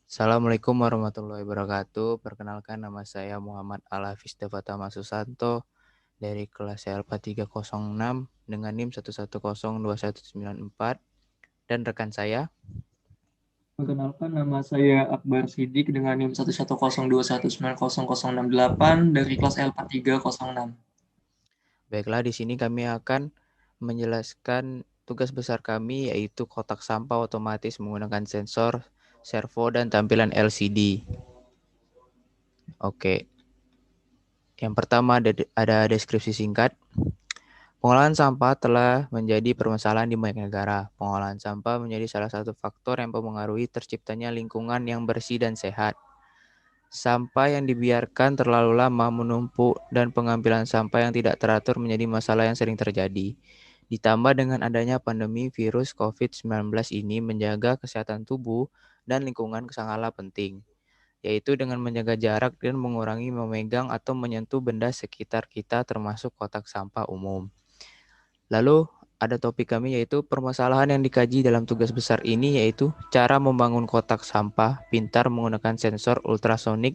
Assalamualaikum warahmatullahi wabarakatuh. Perkenalkan nama saya Muhammad Al-Hafiz Devatama Susanto dari kelas CLP 306 dengan NIM 1102194 dan rekan saya. Perkenalkan, nama saya Akbar Sidik dengan NIM 11021910068 dari kelas L4306. Baiklah, di sini kami akan menjelaskan tugas besar kami yaitu kotak sampah otomatis menggunakan sensor, servo, dan tampilan LCD. Oke, yang pertama ada deskripsi singkat. Pengolahan sampah telah menjadi permasalahan di banyak negara. Pengolahan sampah menjadi salah satu faktor yang mempengaruhi terciptanya lingkungan yang bersih dan sehat. Sampah yang dibiarkan terlalu lama menumpuk dan pengambilan sampah yang tidak teratur menjadi masalah yang sering terjadi. Ditambah dengan adanya pandemi virus COVID-19 ini menjaga kesehatan tubuh dan lingkungan sangatlah penting, yaitu dengan menjaga jarak dan mengurangi memegang atau menyentuh benda sekitar kita termasuk kotak sampah umum. Lalu ada topik kami yaitu permasalahan yang dikaji dalam tugas besar ini yaitu cara membangun kotak sampah pintar menggunakan sensor ultrasonik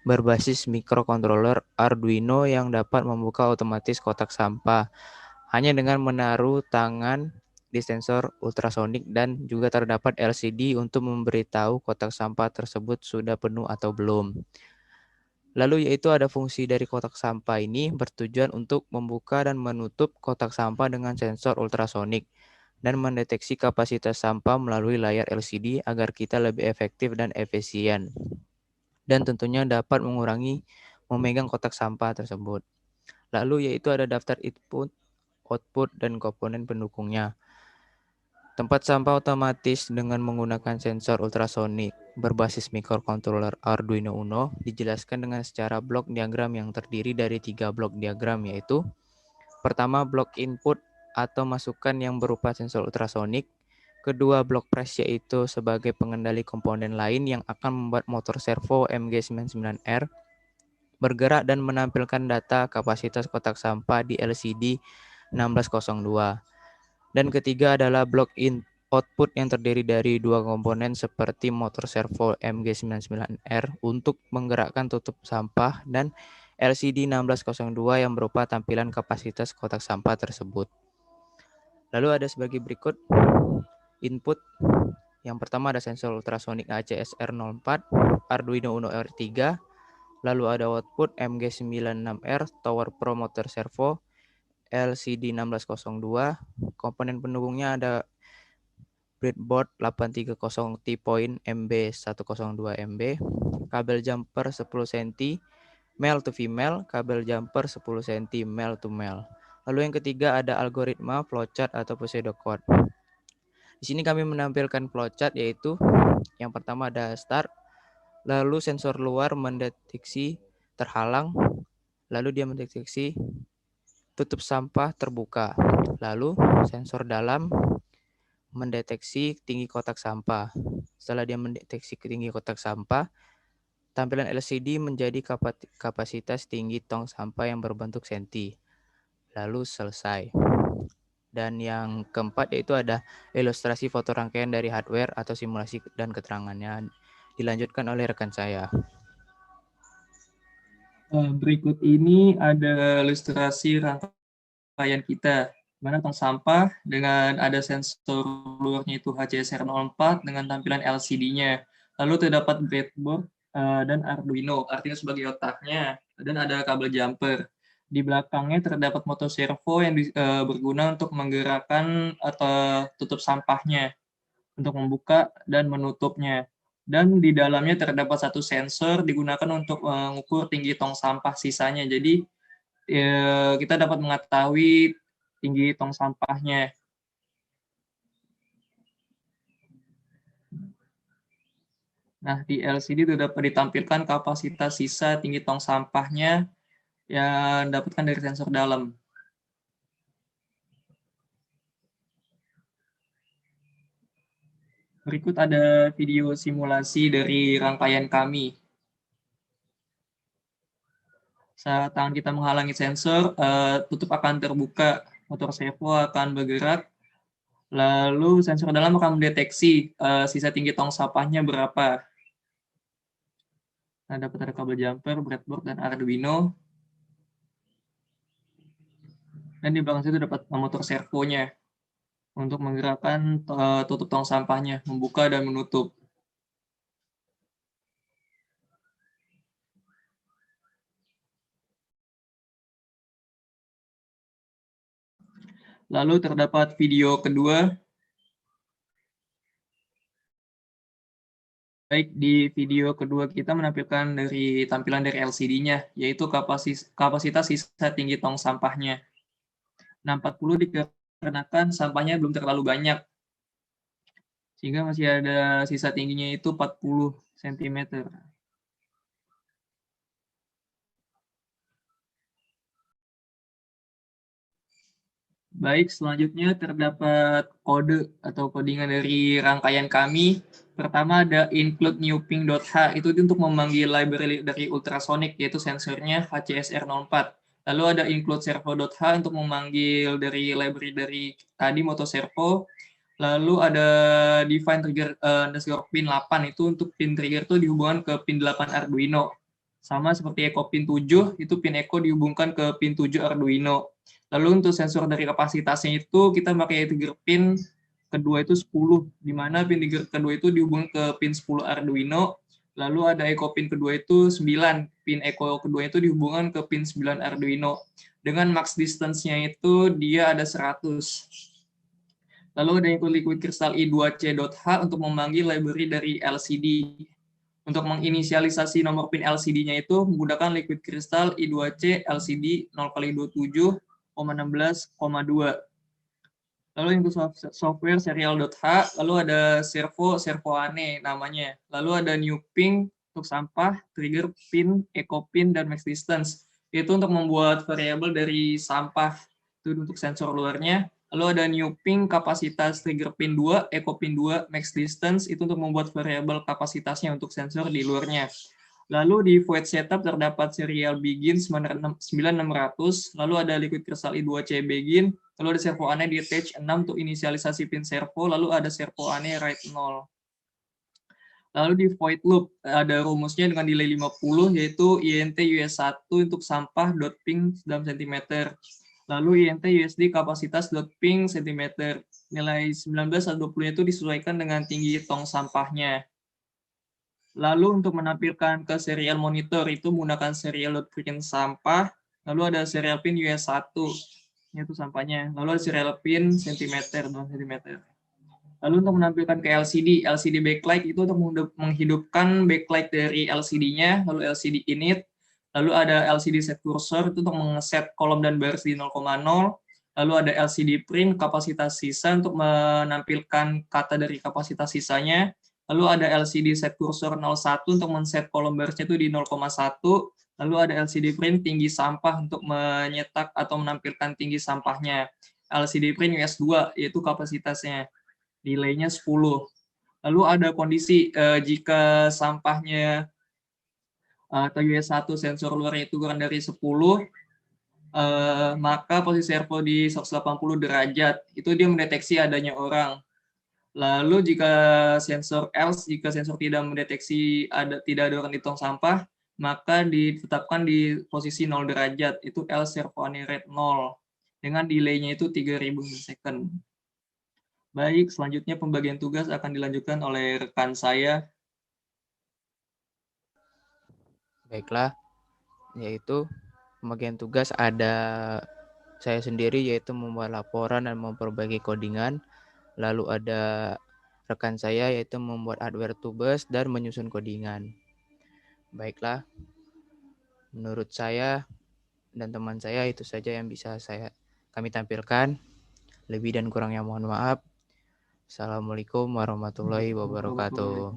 berbasis microcontroller Arduino yang dapat membuka otomatis kotak sampah hanya dengan menaruh tangan di sensor ultrasonik dan juga terdapat LCD untuk memberitahu kotak sampah tersebut sudah penuh atau belum. Lalu yaitu ada fungsi dari kotak sampah ini bertujuan untuk membuka dan menutup kotak sampah dengan sensor ultrasonik dan mendeteksi kapasitas sampah melalui layar LCD agar kita lebih efektif dan efisien. Dan tentunya dapat mengurangi memegang kotak sampah tersebut. Lalu yaitu ada daftar input, output, dan komponen pendukungnya. Tempat sampah otomatis dengan menggunakan sensor ultrasonik berbasis microcontroller Arduino Uno dijelaskan dengan secara blok diagram yang terdiri dari 3 blok diagram yaitu pertama blok input atau masukan yang berupa sensor ultrasonik, kedua blok press yaitu sebagai pengendali komponen lain yang akan membuat motor servo MG99R bergerak dan menampilkan data kapasitas kotak sampah di LCD 1602. Dan ketiga adalah blok output yang terdiri dari dua komponen seperti motor servo MG99R untuk menggerakkan tutup sampah dan LCD 1602 yang berupa tampilan kapasitas kotak sampah tersebut. Lalu ada sebagai berikut input. Yang pertama ada sensor ultrasonik ACSR04, Arduino Uno R3, lalu ada output MG96R Tower Pro Motor Servo, LCD 1602, komponen pendukungnya ada breadboard 830 T-point MB 102 MB, kabel jumper 10 cm male to female, kabel jumper 10 cm male to male. Lalu yang ketiga ada algoritma flowchart atau pseudocode. Di sini kami menampilkan flowchart yaitu yang pertama ada start, lalu sensor luar mendeteksi terhalang, lalu dia mendeteksi tutup sampah terbuka, lalu sensor dalam mendeteksi tinggi kotak sampah. Setelah dia mendeteksi tinggi kotak sampah, tampilan LCD menjadi kapasitas tinggi tong sampah yang berbentuk senti. Lalu selesai. Dan yang keempat yaitu ada ilustrasi foto rangkaian dari hardware atau simulasi dan keterangannya. Dilanjutkan oleh rekan saya. Berikut ini ada ilustrasi rangkaian kita, mana tong sampah dengan ada sensor luarnya itu HCSR04 dengan tampilan LCD-nya. Lalu terdapat breadboard dan Arduino, artinya sebagai otaknya, dan ada kabel jumper. Di belakangnya terdapat motor servo yang berguna untuk menggerakkan atau tutup sampahnya, untuk membuka dan menutupnya. Dan di dalamnya terdapat satu sensor digunakan untuk mengukur tinggi tong sampah sisanya. Jadi kita dapat mengetahui tinggi tong sampahnya. Nah, di LCD itu dapat ditampilkan kapasitas sisa tinggi tong sampahnya yang dapatkan dari sensor dalam. Berikut ada video simulasi dari rangkaian kami. Saat tangan kita menghalangi sensor, tutup akan terbuka, motor servo akan bergerak, lalu sensor dalam akan mendeteksi sisa tinggi tong sampahnya berapa. dapat ada kabel jumper, breadboard, dan Arduino. Dan di belakang situ dapat motor servonya untuk menggerakkan tutup tong sampahnya, membuka dan menutup. Lalu terdapat video kedua. Baik, di video kedua kita menampilkan tampilan dari LCD-nya, yaitu kapasitas sisa tinggi tong sampahnya. Nah, 40 dikarenakan sampahnya belum terlalu banyak, sehingga masih ada sisa tingginya itu 40 cm. Baik, selanjutnya terdapat kode atau codingan dari rangkaian kami. Pertama ada include_new_ping.h, itu untuk memanggil library dari ultrasonic, yaitu sensornya HCSR04. Lalu ada include_servo.h untuk memanggil dari library dari tadi motoservo. Lalu ada define trigger underscore pin 8, itu untuk pin trigger itu dihubungkan ke pin 8 Arduino. Sama seperti echo pin 7, itu pin echo dihubungkan ke pin 7 Arduino. Lalu untuk sensor dari kapasitasnya itu kita pakai trigger pin kedua itu 10, di mana pin trigger kedua itu dihubungkan ke pin 10 Arduino. Lalu ada echo pin kedua itu 9, pin echo kedua itu dihubungkan ke pin 9 Arduino. Dengan max distance-nya itu dia ada 100. Lalu ada include liquid crystal I2C.H untuk memanggil library dari LCD. Untuk menginisialisasi nomor pin LCD-nya itu menggunakan liquid crystal I2C LCD 0x27, 16,2. Lalu untuk software serial.h, lalu ada servo ane namanya. Lalu ada new ping untuk sampah, trigger pin, echo pin, dan max distance. Itu untuk membuat variabel dari sampah, itu untuk sensor luarnya. Lalu ada new ping, kapasitas trigger pin 2, echo pin 2, max distance, itu untuk membuat variabel kapasitasnya untuk sensor di luarnya. Lalu di void setup terdapat serial begin 9600, lalu ada liquid crystal I2C begin, lalu ada servo ane di attach 6 untuk inisialisasi pin servo, lalu ada servo ane write 0. Lalu di void loop ada rumusnya dengan delay 50, yaitu int us1 untuk sampah .ping dalam cm. Lalu int usd kapasitas .ping cm. Nilai 19 atau 20 itu disesuaikan dengan tinggi tong sampahnya. Lalu untuk menampilkan ke serial monitor itu menggunakan serial pin sampah, lalu ada serial pin US1, itu sampahnya. Lalu ada serial pin cm, 2 cm. Lalu untuk menampilkan ke LCD backlight itu untuk menghidupkan backlight dari LCD-nya, lalu LCD init, lalu ada LCD set cursor itu untuk mengeset kolom dan baris di 0,0, lalu ada LCD print kapasitas sisa untuk menampilkan kata dari kapasitas sisanya, lalu ada LCD set cursor 01 untuk men-set kolom barisnya itu di 0,1, lalu ada LCD print tinggi sampah untuk menyetak atau menampilkan tinggi sampahnya, LCD print US2 yaitu kapasitasnya, delay-nya 10. Lalu ada kondisi jika sampahnya atau US1 sensor luarnya itu kurang dari 10, maka posisi servo di 180 derajat, itu dia mendeteksi adanya orang. Lalu jika sensor tidak mendeteksi tidak ada orang di tong sampah, maka ditetapkan di posisi 0 derajat, itu L servo ane rate 0, dengan delay-nya itu 3000 millisecond. Baik, selanjutnya pembagian tugas akan dilanjutkan oleh rekan saya. Baiklah, yaitu pembagian tugas ada saya sendiri, yaitu membuat laporan dan memperbaiki codingan. Lalu ada rekan saya, yaitu membuat hardware to bus dan menyusun codingan. Baiklah, menurut saya dan teman saya itu saja yang bisa kami tampilkan. Lebih dan kurangnya mohon maaf. Assalamualaikum warahmatullahi wabarakatuh.